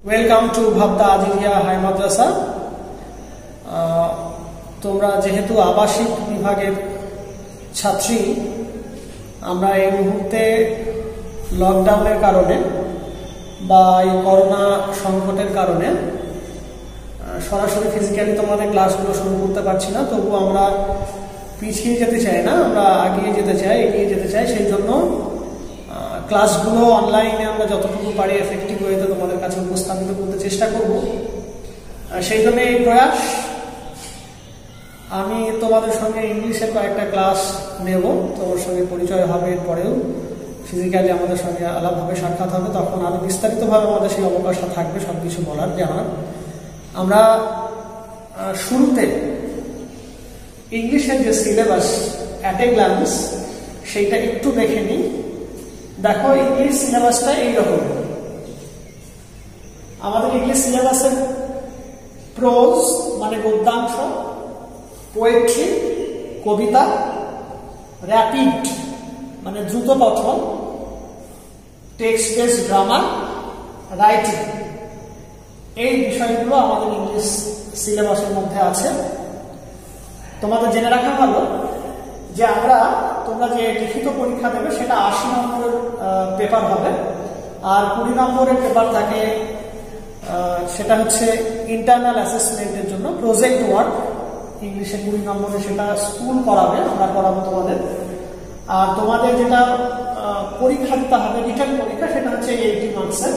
Welcome to ভাবদা আজিরিয়া high মাদ্রাসা। তোমরা যেহেতু আবাসিক বিভাগের ছাত্রী, আমরা এই মুহূর্তে লকডাউনের কারণে বা এই করোনা সংকটের কারণে সরাসরি ফিজিক্যালি তোমাদের ক্লাসগুলো শুরু করতে পারছি না। তবু আমরা পিছিয়ে যেতে চাই না, আমরা এগিয়ে যেতে চাই। সেই জন্য ক্লাসগুলো অনলাইনে আমরা যতটুকু পারি এফেক্টিভ ওয়েতে তোমাদের কাছে উপস্থাপিত করতে চেষ্টা করব। সেই জন্য এই প্রয়াস। আমি তোমাদের সঙ্গে ইংলিশের কয়েকটা ক্লাস নেব, তোমার সঙ্গে পরিচয় হবে, এরপরেও ফিজিক্যালি আমাদের সঙ্গে আলাপ হবে, সাক্ষাৎ হবে, তখন আরো বিস্তারিতভাবে আমাদের সেই অবকাশটা থাকবে সবকিছু বলার জানার। আমরা শুরুতে ইংলিশের যে সিলেবাস অ্যাট এ গ্ল্যান্স সেইটা একটু দেখে নিই। দেখো, ইংলিশ সিলেবাসটা এইরকম। আমাদের ইংলিশ সিলেবাসের প্রোজ মানে গদ্যাংশ, পোয়েট্রি কবিতা, র্যাপিড মানে দ্রুত পঠন, টেক্সট বেসড গ্রামার, রাইটিং, এই বিষয়গুলো আমাদের ইংলিশ সিলেবাসের মধ্যে আছে। তোমাদের জেনে রাখা ভালো যে তোমরা যে লিখিত পরীক্ষা দেবে সেটা 80 নম্বরের পেপার হবে, আর 20 নম্বরের পেপার থাকে, সেটা হচ্ছে ইন্টারনাল অ্যাসেসমেন্টের জন্য প্রজেক্ট ওয়ার্ক। ইংলিশে 20 নম্বরে সেটা স্কুল করাবে, আমরা করাবো তোমাদের। আর তোমাদের যেটা পরীক্ষা দিতে হবে, রিটার্ন পরীক্ষা, সেটা হচ্ছে 80 মার্কসের।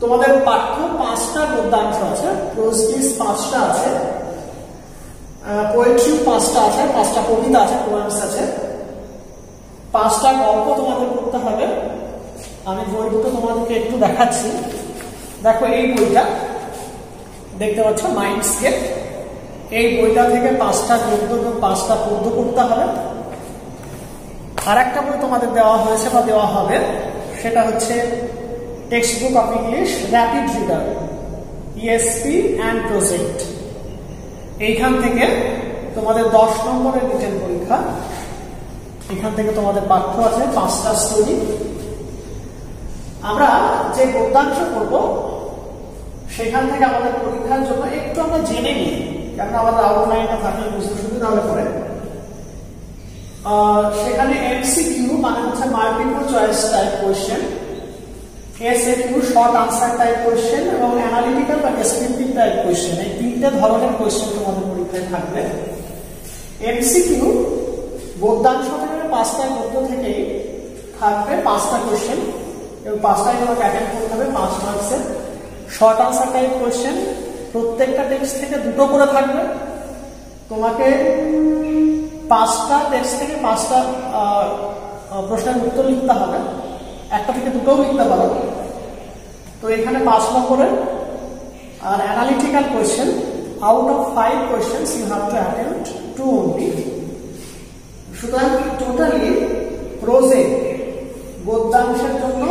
তোমাদের পাঠ্য 5টা গদ্যাংশ আছে, প্রোজ পিস 5টা আছে, পোয়েট্রি 5টা আছে, 5টা কবিতা আছে, পোয়েমস আছে, 5টা গল্প তোমাদের করতে হবে। আমি বই দুটো তোমাদেরকে একটু দেখাচ্ছি। দেখো, এই বইটা দেখতে পাচ্ছ, মাইন্ডস্কেপ। এই বইটা থেকে 5টা গদ্য এবং 5টা পদ্য করতে হবে। আর একটা বই তোমাদের দেওয়া হয়েছে বা দেওয়া হবে, সেটা হচ্ছে text book of English rapid reader, ESP and project. এইখান থেকে তোমাদের 10 নম্বরের রিটেন পরীক্ষা। এখান থেকে তোমাদের পাঠ্য আছে 5টা স্টোরি। আমরা যে গদ্যাংশ করব সেখান থেকে আমাদের পরীক্ষার জন্য একটু আমরা জেনে নিই, কারণ আমাদের আউটলাইনটা থাকলে বুঝতে সুবিধা হলে পরে। সেখানে এমসিকিউ মানে হচ্ছে multiple choice type question, SAQ short answer type question এবং অ্যানালিটিক্যাল বা ডেসক্রিপটিভ টাইপ কোয়েশ্চেন, এই 3টে ধরনের কোয়েশ্চেন তোমাদের পরীক্ষায় থাকবে। এমসিকিউ গদ্যাংশ থেকে 5টা গদ্য থেকে থাকবে 5টা কোয়েশ্চেন এবং 5টাই তোমাকে অ্যাটেন্ড করতে হবে 5 মার্কসের। শর্ট আনসার টাইপ কোয়েশ্চেন প্রত্যেকটা টেক্সট থেকে 2টো করে থাকবে। তোমাকে 5টা টেক্সট থেকে 5টা প্রশ্নের উত্তর লিখতে হবে, একটা থেকে 2টোও লিখতে পারো। তো এখানে 5 নম্বরের। আর analytical question, out of 5 questions you have to attempt 2 only. সুতরাং টোটালি প্রোজে গদ্যাংশের জন্য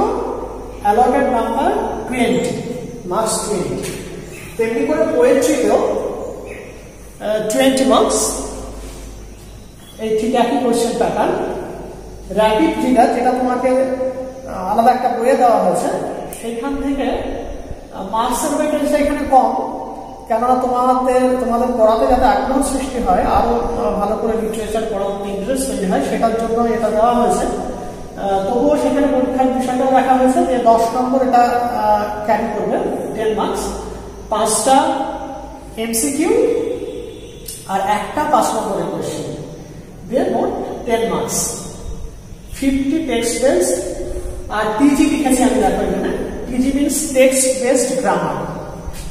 অ্যালটেড নাম্বার 20, মার্কস 20। তেমনি করে পোয়েট্রিতেও 20 মার্কস, এই ঠিক একই কোয়েশ্চেন প্যাটার্ন। র্যাপিড রিডার, যেটা তোমাকে আলাদা একটা বইয়ে দেওয়া হয়েছে, সেইখান থেকে মার্কসের ওয়েটেজটা এখানে কম, কেননা তোমাদের পড়াতে যাতে আগ্রহ সৃষ্টি হয়, আরো ভালো করে লিটারেচার পড়াতে ইন্টারেস্ট তৈরি হয়, সেটার জন্য এটা দেওয়া হয়েছে। তবুও সেখানে পরীক্ষার বিষয়টাও রাখা হয়েছে যে 10 নম্বর এটা ক্যারি করবে, 10 মার্কস, 5টা এমসিকিউ আর একটা 5 নম্বরের কোয়েশ্চেন দিয়ে মোট 10 মার্কস। 50 text based. আর টিজি লিখেছি আমি, দেখো এখানে TG means text based grammar.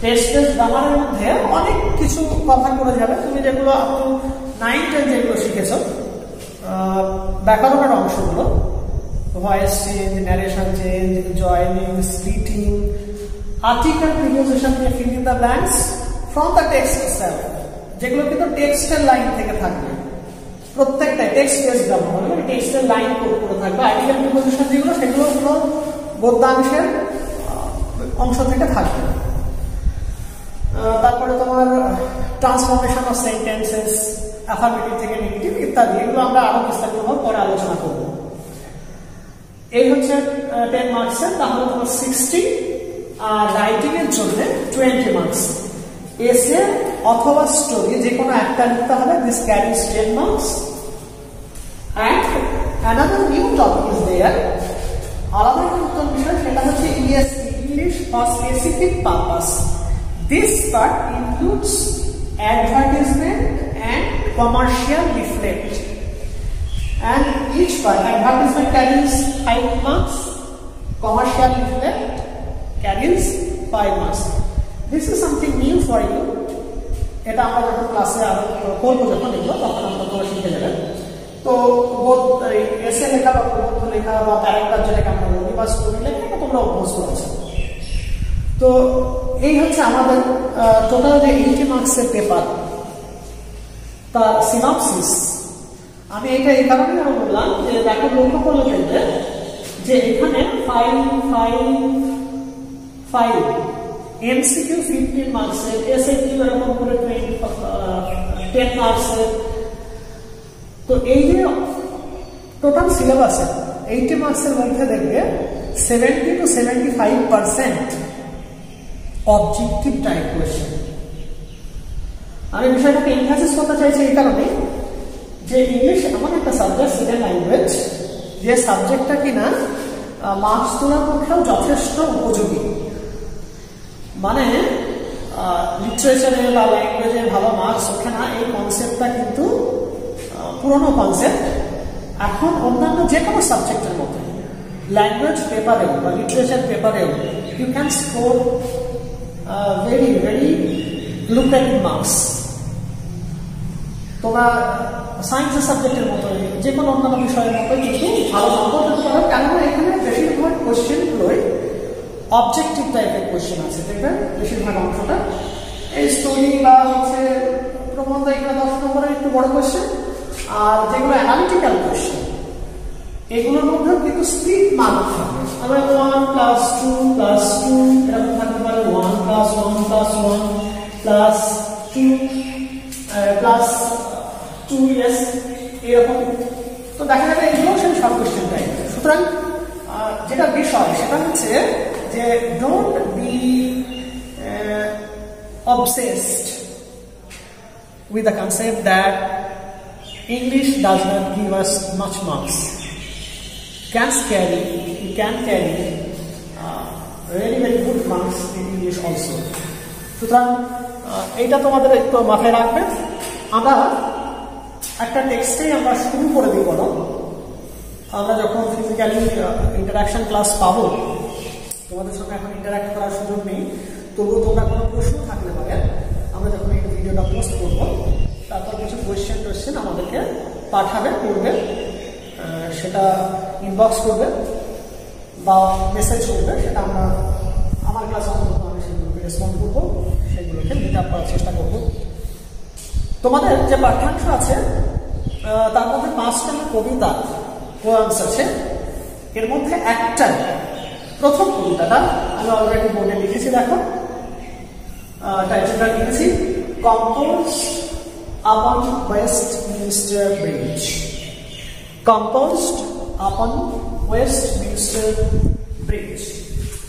Text based গ্রামারের মধ্যে অনেক কিছু কভার করে যাবে। তুমি যেগুলো আপ টু 9, 10 যেগুলো শিখেছ, ব্যাকরণের অংশগুলো, voice change, narration change, joining, splitting, article preposition দিয়ে fill in the blanks from the text itself, যেগুলো কিন্তু টেক্সটের লাইন থেকে থাকবে। প্রত্যেকটাই টেক্সট বেসড গ্রামার হবে, মানে টেক্সটের লাইন করে থাকবে। আর্টিকেল প্রিপোজিশন যেগুলো, সেগুলো গদ্যাংশের অংশ থেকে থাকবে। তারপরে তোমার ট্রান্সফরমেশন অফ সেন্টেন্সেস, অ্যাফারমেটিভ থেকে নেগেটিভ ইত্যাদি, এগুলো আমরা আরো বিস্তারিতভাবে পরে আলোচনা করব। এই হচ্ছে 10 মার্কসের। তাহলে তোমার 60 আর রাইটিং এর জন্য 20 মার্কস। এসে অথবা স্টোরি যে কোনো একটা লিখতে হবে, this carriage 10 marks. And another new topic is there, আলাদা নতুন বিষয়, সেটা হচ্ছে ESP, English for Specific Purpose. This part includes advertisement and commercial leaflet, and each part, advertisement carries 5 marks, commercial leaflet carries 5 marks. This is something new for you. এটা আমরা যখন ক্লাসে করবো, যখন এগুলো তখন আমরা তোমরা শিখে যাবেন। তো এসে লেখা বা প্রবন্ধ লেখা বা প্যারাগ্রাফ যেটাকে আমরা বলি বা স্টোরি লেখা, এটা তোমরা অভ্যস্ত আছো। তো এই হচ্ছে আমাদের টোটাল যে 80 মার্কসের পেপার, তার সিনপসিস। আমি এটা এই কারণে বললাম যে দেখো, লক্ষ্য করলে দেখবে যে এখানে 5 MCQ 15 মার্কসের, SAQ এরকম করে 10 মার্কসের। তো এই যে টোটাল সিলেবাসে 80 মার্কসের মধ্যে দেখবে 70 to 75% অবজেক্টিভ টাইপ কোয়েশ্চেন। আমি বিষয়টাকে এমফাসিস করতে চাইছি এই কারণে যে ইংলিশ এমন একটা সাবজেক্ট, সেকেন্ড ল্যাঙ্গুয়েজ, যে সাবজেক্টটা কিনা মার্কস তোলার পক্ষেও যথেষ্ট উপযোগী। মানে লিটারেচারে বা ল্যাঙ্গুয়েজে ভালো মার্কস ওঠে না, এই কনসেপ্টটা কিন্তু পুরনো কনসেপ্ট। এখন অন্যান্য যে কোনো সাবজেক্টের মতো ল্যাঙ্গুয়েজ পেপারেও বা লিটারেচার পেপারেও you can score very very lucrative marks. তোমরা সায়েন্সের সাবজেক্টের মতো যে কোনো অন্যান্য বিষয়ের মতো কিন্তু ভালো নম্বর পেতে পারো, কেননা এখানে বেশিরভাগ কোয়েশ্চেনগুলোই অবজেক্টিভ টাইপের কোয়েশ্চেন আছে। দেখবেন বেশিরভাগ অংশটা এই স্টোরি বা হচ্ছে প্রবন্ধ, এখানে 10 নম্বরের একটু বড় কোয়েশ্চেন। আর যেগুলো অ্যানালিটিক্যাল কোয়েশ্চেন, এগুলোর মধ্যে কিন্তু স্প্লিট মার্ক থাকবে। আমরা 1 + 2 + 2 এরকম থাকতে পারে, 1 + 1 + 1 + 2 + 2 এরকম। তো দেখা যাবে এগুলো সেই সব কোয়েশ্চেন টাইপ। সুতরাং যেটা বিষয় সেটা হচ্ছে যে don't be obsessed with the concept that English does not give us much marks. You can carry really very good marks in English also. সুতরাং এইটা তোমাদের একটু মাথায় রাখবে। আমরা একটা টেক্সটেই আমরা শুরু করে দিই। বলো, আমরা যখন ফিজিক্যালি ইন্টারাকশন ক্লাস পাবো, তোমাদের সঙ্গে এখন ইন্টারাক্ট করার সুযোগ নেই, তবুও তোমরা কোনো প্রশ্ন থাকলে পারে, আমরা যখন এই ভিডিওটা পোস্ট করবো তারপর কিছু কোয়েশ্চেন আমাদেরকে পাঠাবে, করবে, সেটা ইনবক্স করবে বা মেসেজ করবে, সেটা আমরা আমার ক্লাসে আমি সেগুলোকে রেসপন্ড করবো, সেগুলোকে মিট আপ করার চেষ্টা করবো। তোমাদের যে পাঠ্যাংশ আছে তার মধ্যে 5টা কবিতা পোয়েমস আছে। এর মধ্যে একটা, প্রথম কবিতাটা আমি অলরেডি বোর্ডে লিখেছি, দেখো টাইটেলটা লিখেছি, কম্পোজড আপন ওয়েস্টমিনস্টার ব্রিজ। কম্পোজড আপন ওয়েস্টমিনস্টার ব্রিজ।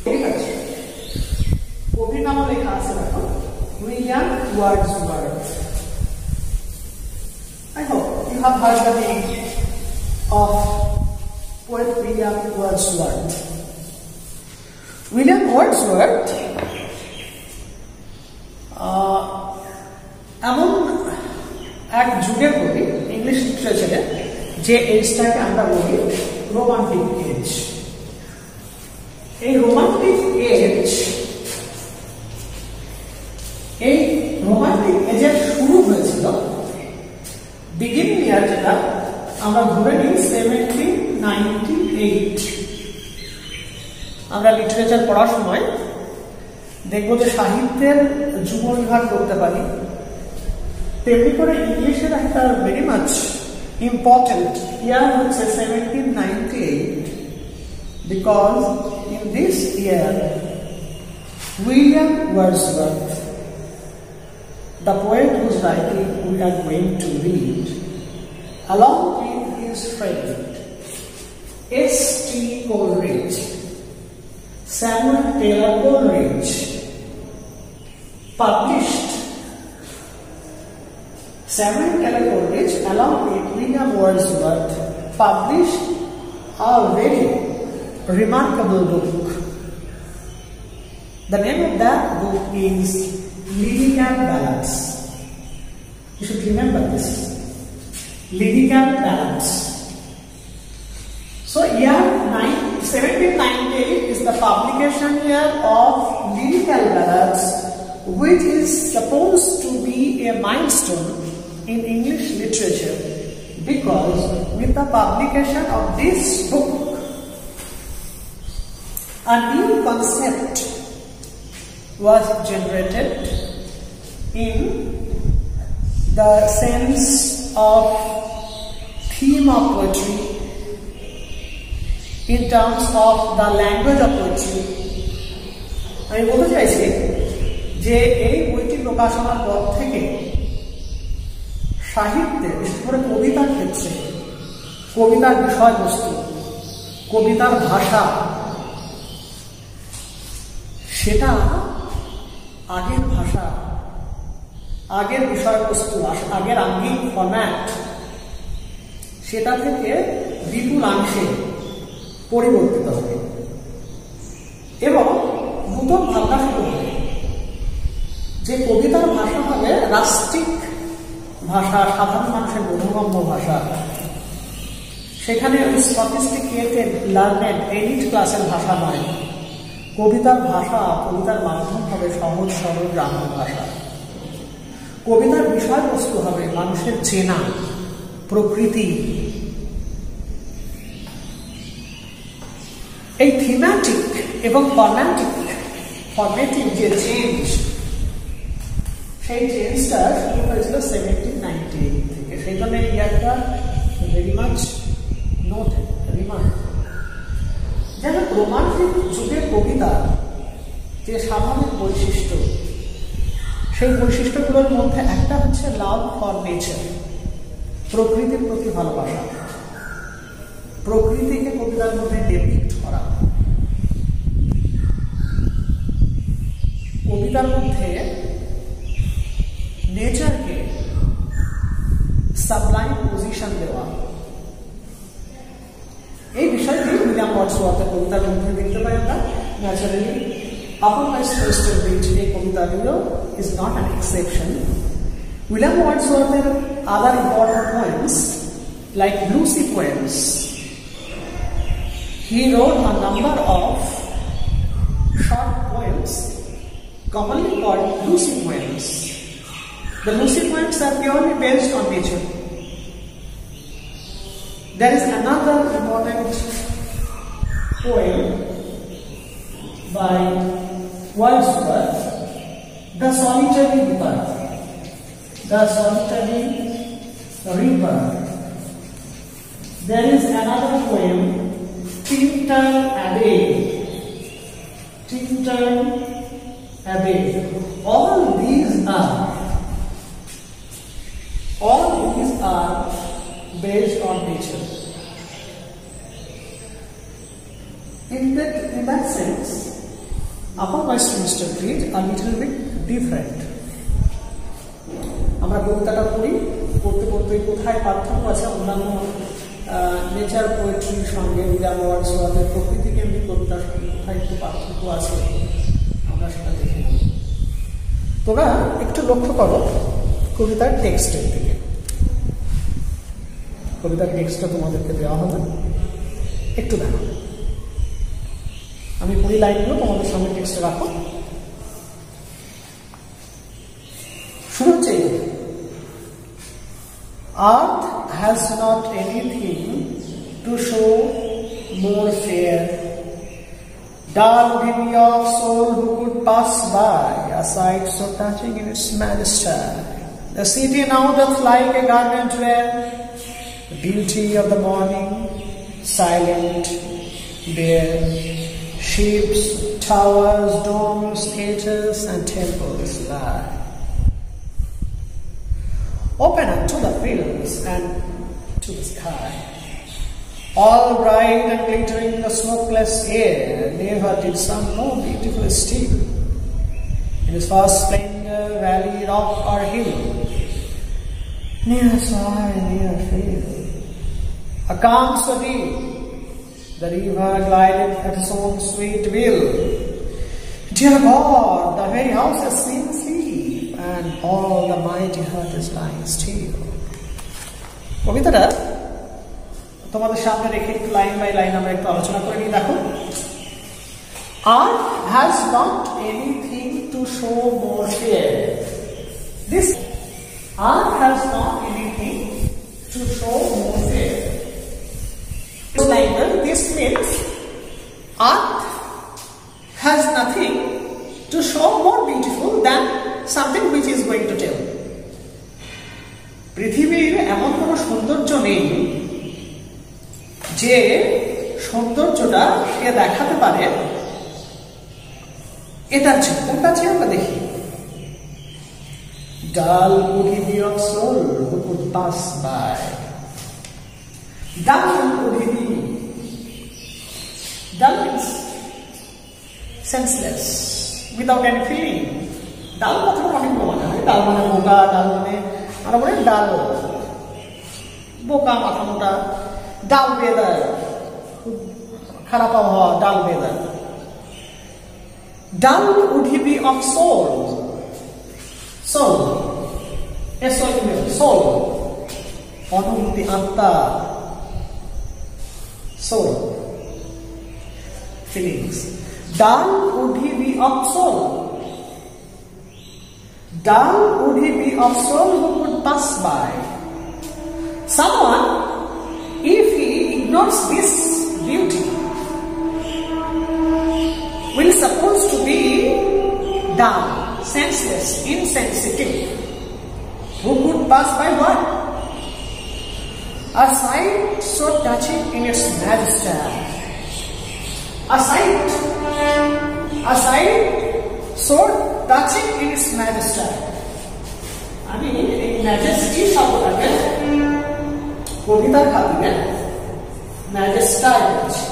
ঠিক আছে, কবির নামও লেখা আছে, দেখো, William Wordsworth. I hope you have heard the name of poet William Wordsworth. William Wordsworth এমন এক যুগের কবি ইংলিশ লিটারেচারে, যে এজটাকে আমরা বলি রোমান্টিক এজ। এই রোমান্টিক এজের শুরু হয়েছিল বিগিনিং ইয়ার, যেটা আমরা ধরে নিই 1798। আমরা লিটারেচার পড়ার সময় দেখবো যে সাহিত্যের যুব বিভাগ করতে পারি, তেমনি করে ইংলিশের একটা ভেরি মাচ ইম্পর্টেন্ট ইয়ার হচ্ছে 1798, because in this year William Wordsworth, the poet whose writing we are going to read, along with his friend S.T. Coleridge, Samuel Taylor Coleridge published. Samuel Taylor Coleridge along with William Wordsworth published a very remarkable book. The name of that book is Lyrical Ballads. You should remember this. Lyrical Ballads. So year 1798 is the publication year of Lyrical Ballads, which is supposed to be a milestone in English literature, because with the publication of this book, a new concept was generated in the sense of theme of poetry, in terms of the language of poetry. আমি বলতে চাইছি যে এই বইটি প্রকাশনার পর থেকে সাহিত্যে, বিশেষ করে কবিতার ক্ষেত্রে, কবিতার বিষয়বস্তু, কবিতার ভাষা, সেটা আগের ভাষা, আগের বিষয়বস্তু, আগের আঙ্গিক ফরম্যাট, সেটা থেকে বিপুলাংশে পরিবর্তিত হবে এবং নতুন ভাবনা শুরু হবে যে কবিতার ভাষা হবে রাষ্ট্রিক ভাষা, সাধারণ মানুষের বোধগম্য ভাষা। সেখানে সফিস্টিকেটেড, লার্নেড, এলিট ক্লাসের ভাষা নয়। কবিতার ভাষা, কবিতার মাধ্যম হবে সহজ সরল গ্রাম্য ভাষা। কবিতার বিষয়বস্তু হবে মানুষের চেনা, প্রকৃতি। এই থিম্যাটিক এবং ফরম্যাটিক যে চেঞ্জ, সেই চেঞ্জটা শুরু হয়েছিল 1798 থেকে। সেই জন্য এই ইয়ারটা ভেরি মাচ নোটেড, রিমার্ক। যেন রোমান্টিক যুগের কবিতা যে স্বাভাবিক বৈশিষ্ট্য, সেই বৈশিষ্ট্যগুলোর মধ্যে একটা হচ্ছে লাভ ফর নেচার, প্রকৃতির প্রতি ভালোবাসা, প্রকৃতিকে কবিতার মধ্যে ডেপিক্ট করা। কবিতার মধ্যে নেচারকে সাবলাইম পজিশন দেওয়া, এই বিষয়টি উইলিয়াম ওয়ার্ডসওয়ার্থের কবিতার মধ্যে দেখতে পাই আমরা। Naturally Upon My Sister Bridge, এই কবিতাগুলো is not an exception. William Wordsworth's other important poems, like Lucy poems, he wrote a number of short poems commonly called Lucy poems. The Lucy poems are purely based on nature. There is another important poem by Wordsworth, The Solitary River. The Solitary River. There is another poem, Tintern Abbey. Tintern Abbey. All these are based on nature. In that sense, Upon Westminster Bridge a little bit different. আমরা কবিতাটা পড়তে কোথায় পার্থক্য আছে অন্যান্য nature পোয়েট্রির সঙ্গে, William ওয়ার্ডসওয়ার্থের প্রকৃতি কেন্দ্রিক কবিতার সঙ্গে কোথায় একটু পার্থক্য আছে আমরা সেটা দেখে নেব। তোমরা একটু লক্ষ্য করো কবিতার টেক্সটের দিকে। কবিতার টেক্সটটা তোমাদেরকে দেওয়া হবে, একটু দেখো। আমি পুরো লাইনগুলো তোমাদের সামনে টেক্সটে রাখো। শুরু হচ্ছে, Earth has not anything to show more fair, dull beauty of soul who could pass by, a sight so touching in its majesty. The city now doth like a garment wear, the beauty of the morning, silent, bare. Ships, towers, domes, theatres, and temples lie. Open unto the fields and to the sky. All bright and glittering in the smokeless air, never did sun more beautiful still. In its vast splendor, valley, rock or hill, near star, near field, a calm so deep, the river glided at its own sweet will. Dear God, the very house has seen asleep, and all the mighty heart is lying still. কবিতাটা তোমাদের সামনে রেখে একটু line by line আমরা একটু আলোচনা করে নিই। দেখো, Art has not anything to show more fear. This art has not anything to show more fear. This means art has nothing to show more beautiful than something which is going to tell. পৃথিবীর এমন কোন সৌন্দর্য নেই যে সৌন্দর্যটা সে দেখাতে পারে এটার চেয়ে কোনটা চেয়ে আমরা দেখি। Dull would he be of soul who could pass by. Dull would he be. Dull means senseless, without any feeling. Dull কথাটা অনেক মানে হয়। ডাল মানে বোকা, ডাল মানে আমরা বলি ডাল বোকা, মাথা মোটা। ডাল ওয়েদার, খারাপ আবহাওয়া, ডাল weather. Dull would he be of soul. Soul, soul, অনুভূতি, আত্মা, soul, feelings. Dull would he be of soul. Dull would he be of soul who could pass by. Someone, if he ignores this beauty, will suppose to be dull, senseless, insensitive, who could pass by what? A sight so touching in its majesty. A sight so touching in its majesty. আমি এই majesty শব্দটাকে কবিতার খাতিরে ম্যাজেস্টাই বলছি।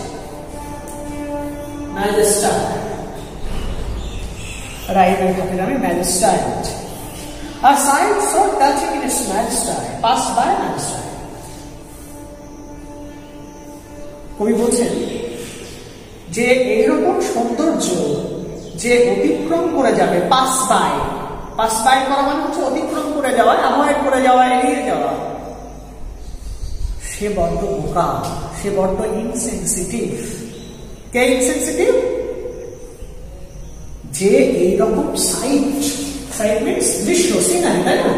ম্যাজেস্টাই রাইমের খাতিরে আমি ম্যাজেস্টাই বলছি। A sight so touching in its majesty, pass by majesty. কবি বলছেন যে এইরকম সৌন্দর্য যে অতিক্রম করে যাবে, পাস বাই করা মানে হচ্ছে অতিক্রম করে যাওয়া, অ্যাভয়েড করে যাওয়া, এড়িয়ে যাওয়া, সে বড্ড বোকা, সে বড্ড ইনসেনসিটিভ। কে ইনসেনসিটিভ? যে এইরকম সাইট মিনস দৃশ্য, সিনারি, তাই না?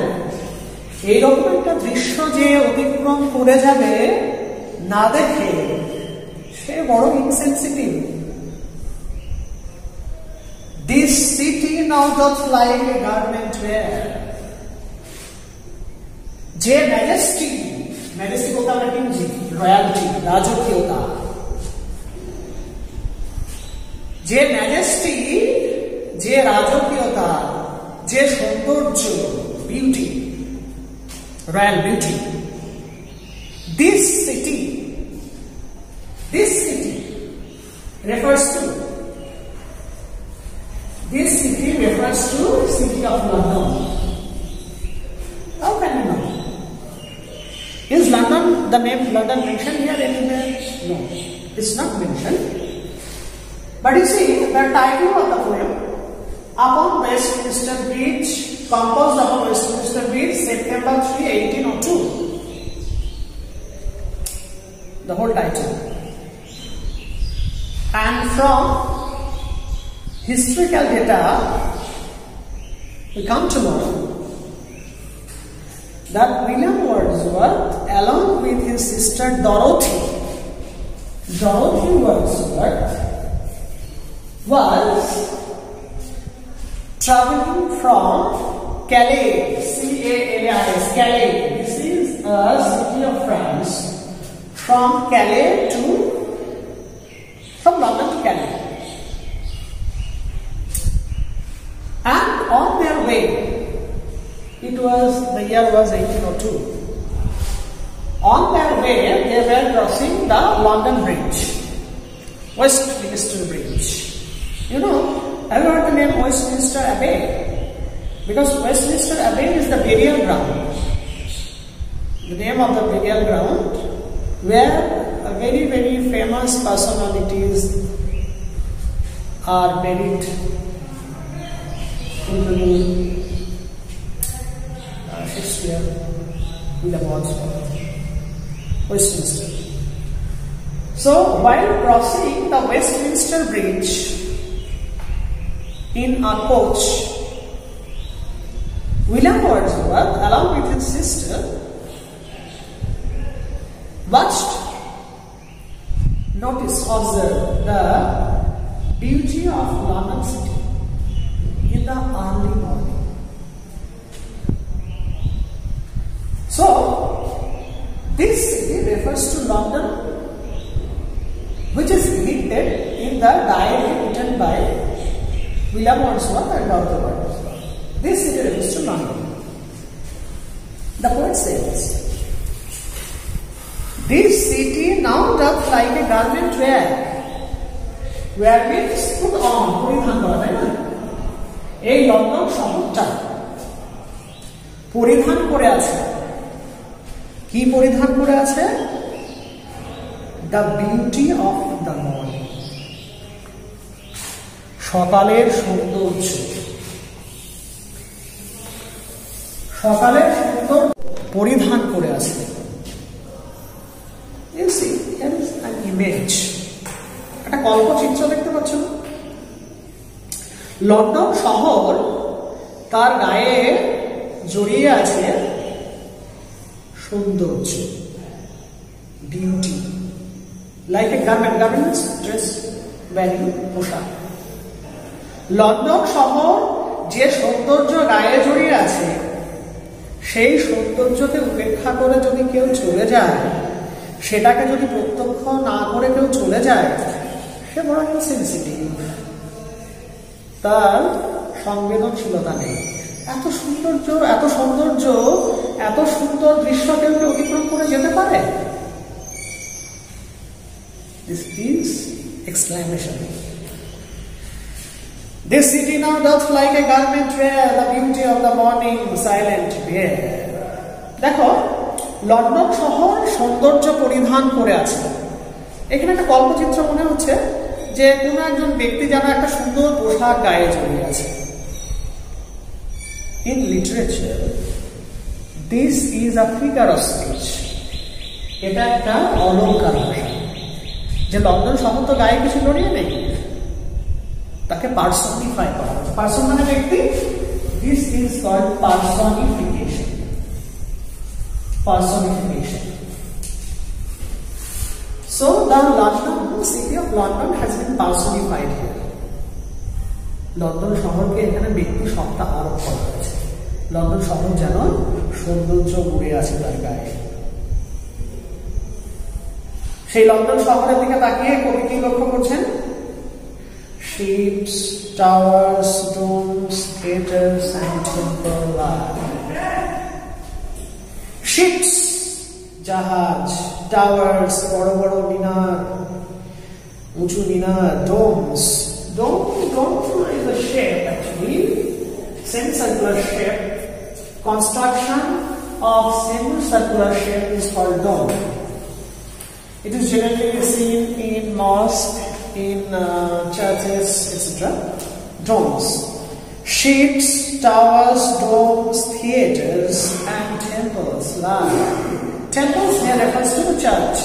এইরকম একটা দৃশ্য যে অতিক্রম করে যাবে না দেখে সে বড় insensitive. This city now doth like a garment wear. যে ম্যাজেস্টি বলতে আমরা কি বুঝি? রয়্যালটি, রাজকীয়তা। যে ম্যাজেস্টি, যে রাজকীয়তা, যে সৌন্দর্য, beauty, royal beauty. This city refers to city of London. How can you know? Is London, the name London mentioned here anywhere? No, it's not mentioned. But you see, the title of the poem, Upon Westminster Bridge, composed upon Westminster Bridge, September 3, 1802. The whole title. And from historical data, we come to know that William Wordsworth, along with his sister Dorothy Wordsworth, was traveling from Calais, C-A-L-A-I-S, Calais. This is a city of France. From London to Calais. And on their way, the year was 1802. On their way, they were crossing the London Bridge, Westminster Bridge. You know, have you heard the name Westminster Abbey? Because Westminster Abbey is the burial ground. The name of the burial ground where very, very famous personalities are buried, including Shakespeare, William Wordsworth, Westminster. So, while crossing the Westminster Bridge in a coach, William Wordsworth, along with his sister, watched, observed the beauty of London city in the early morning. So, this city refers to London, which is depicted in the diary written by William Wordsworth and Arthur Wordsworth. This city refers to London. The poet says, "This city now doth like a garment where means put on, পরিধান করা, তাই না? এই London শহরটা পরিধান করে আছে, কি পরিধান করে আছে? The beauty of the morning, সকালের সৌন্দর্য, সকালের সৌন্দর্য পরিধান করে আছে। You see, here is an image. একটা কল্পচিত্র দেখতে পাচ্ছ না? লন্ডন শহর তার গায়ে জড়িয়ে আছে সৌন্দর্য, beauty, like a garment, garments dress, value, পোশাক। লন্ডন শহর যে সৌন্দর্য গায়ে জড়িয়ে আছে, সেই সৌন্দর্যকে উপেক্ষা করে যদি কেউ চলে যায়, সেটাকে যদি প্রত্যক্ষ না করে কেউ চলে যায়, সে বড় ইনসেনসিটিভ, তার সংবেদনশীলতা নেই। এত সৌন্দর্য, এত সৌন্দর্য, এত সুন্দর দৃশ্য কেউ কি অতিক্রম করে যেতে পারে? This is exclamation. This city now doth like a garment wear, the beauty of the morning silent wear. দেখো, লন্ডন শহর সৌন্দর্য পরিধান করে আছে। এখানে একটা কল্পচিত্র মনে হচ্ছে যে কোনো একজন ব্যক্তি যেন একটা সুন্দর পোশাক গায়ে জড়িয়ে আছে। In literature, this is a figure of speech. এটা একটা অলংকার ভাষা, যে লন্ডন শহর তো গায়ে কিছু জড়িয়ে নেই, তাকে পার্সনিফাই করা হচ্ছে। পার্সন মানে ব্যক্তি। This is called personification. Personification. So the city of London has been personified here. London শহরকে এখানে ব্যক্তি সত্তা আরোপ করা হয়েছে। লন্ডন শহর যেন সৌন্দর্য উড়ে আছে তার গায়ে। সেই লন্ডন শহরের দিকে তাকিয়ে কবি কি লক্ষ্য করছেন? Ships, towers, domes, theaters and temples. Ships, জাহাজ, towers, বড় বড় মিনার, উঁচু মিনার, domes. Dome is a shape actually, semicircular shape. Construction of semicircular shape is called dome. It is generally seen in mosques, in churches, etc. Domes. Ships, towers, domes, theaters, and temples. Temples here refers to the church.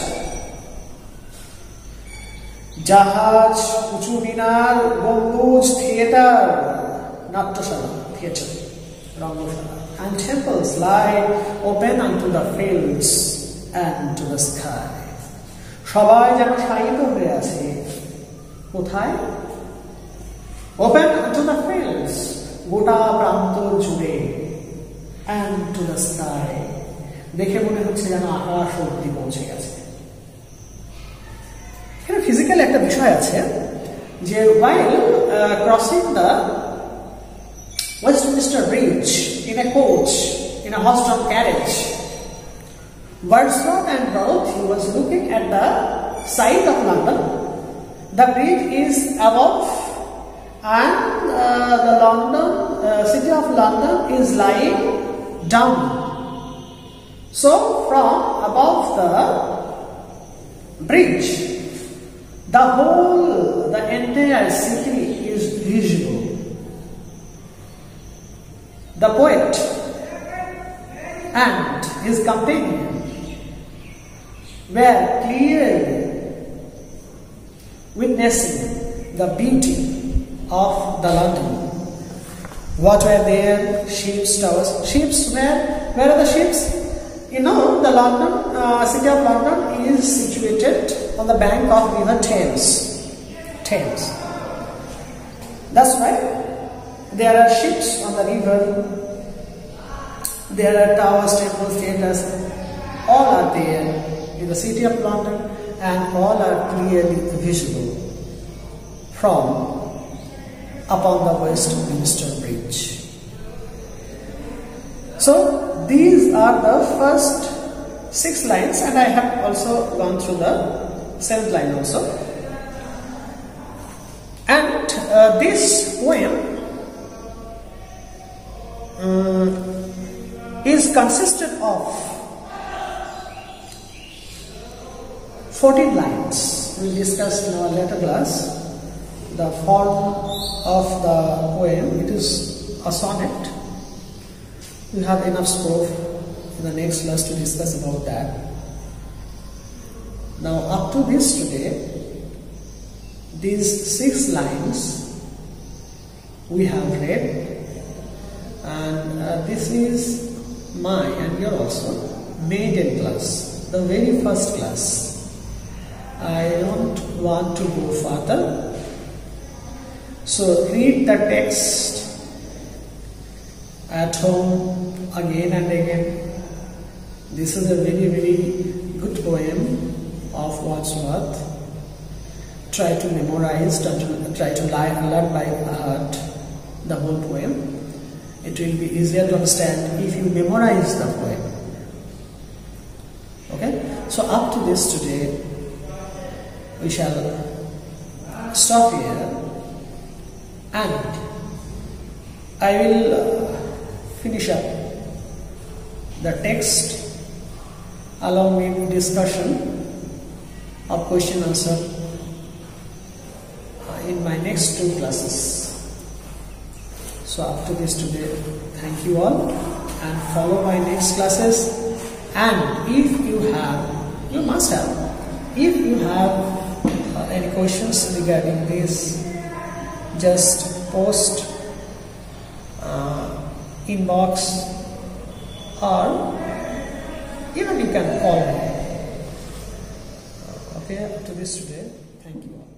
জাহাজ, উঁচু মিনার, গম্বুজ, theatre, নাট্যশালা, theater, রঙ্গশালা, and temples lie open unto the fields and to the sky. সবাই যেন শায়িত হয়ে আছে কোথায়? Open unto the fields, গোটা প্রান্ত জুড়ে, and to the sky, দেখে মনে হচ্ছে যেন আকাশ অবধি পৌঁছে গেছে। এখানে ফিজিক্যাল একটা বিষয় আছে যে while crossing the Westminster Bridge in a coach, in a horse-drawn carriage, Wordsworth and Dorothy was looking at the site of London. The bridge is above and the city of London is lying down. So from above the bridge, the entire city is visible. The poet and his companion were clearly witnessing the beauty of the London. What were there? Ships, towers. Ships, where are the ships? You know, the city of London is situated on the bank of river Thames. That's right. There are ships on the river. There are towers, temples, theatres. All are there in the city of London, and all are clearly visible from upon the Westminster Bridge. So these are the first 6 lines, and I have also gone through the 7th line also. And this poem is consisted of 14 lines. We will discuss in our later class the form of the poem. It is a sonnet. We have enough scope in the next class to discuss about that. Now up to this today, these 6 lines we have read, and this is my and your also maiden class, the very first class. I don't want to go further, so read the text at home again and again. This is a very, very good poem of Wordsworth. Try to memorize, try to learn by heart the whole poem. It will be easier to understand if you memorize the poem. Okay? So up to this today, we shall stop here, and I will finish up the text along with discussion of question answer in my next 2 classes. So up to this today, thank you all, and follow my next classes. And if you have, you must have, if you have any questions regarding this, just post inbox, or even you can call me. Okay, up to this today, thank you all.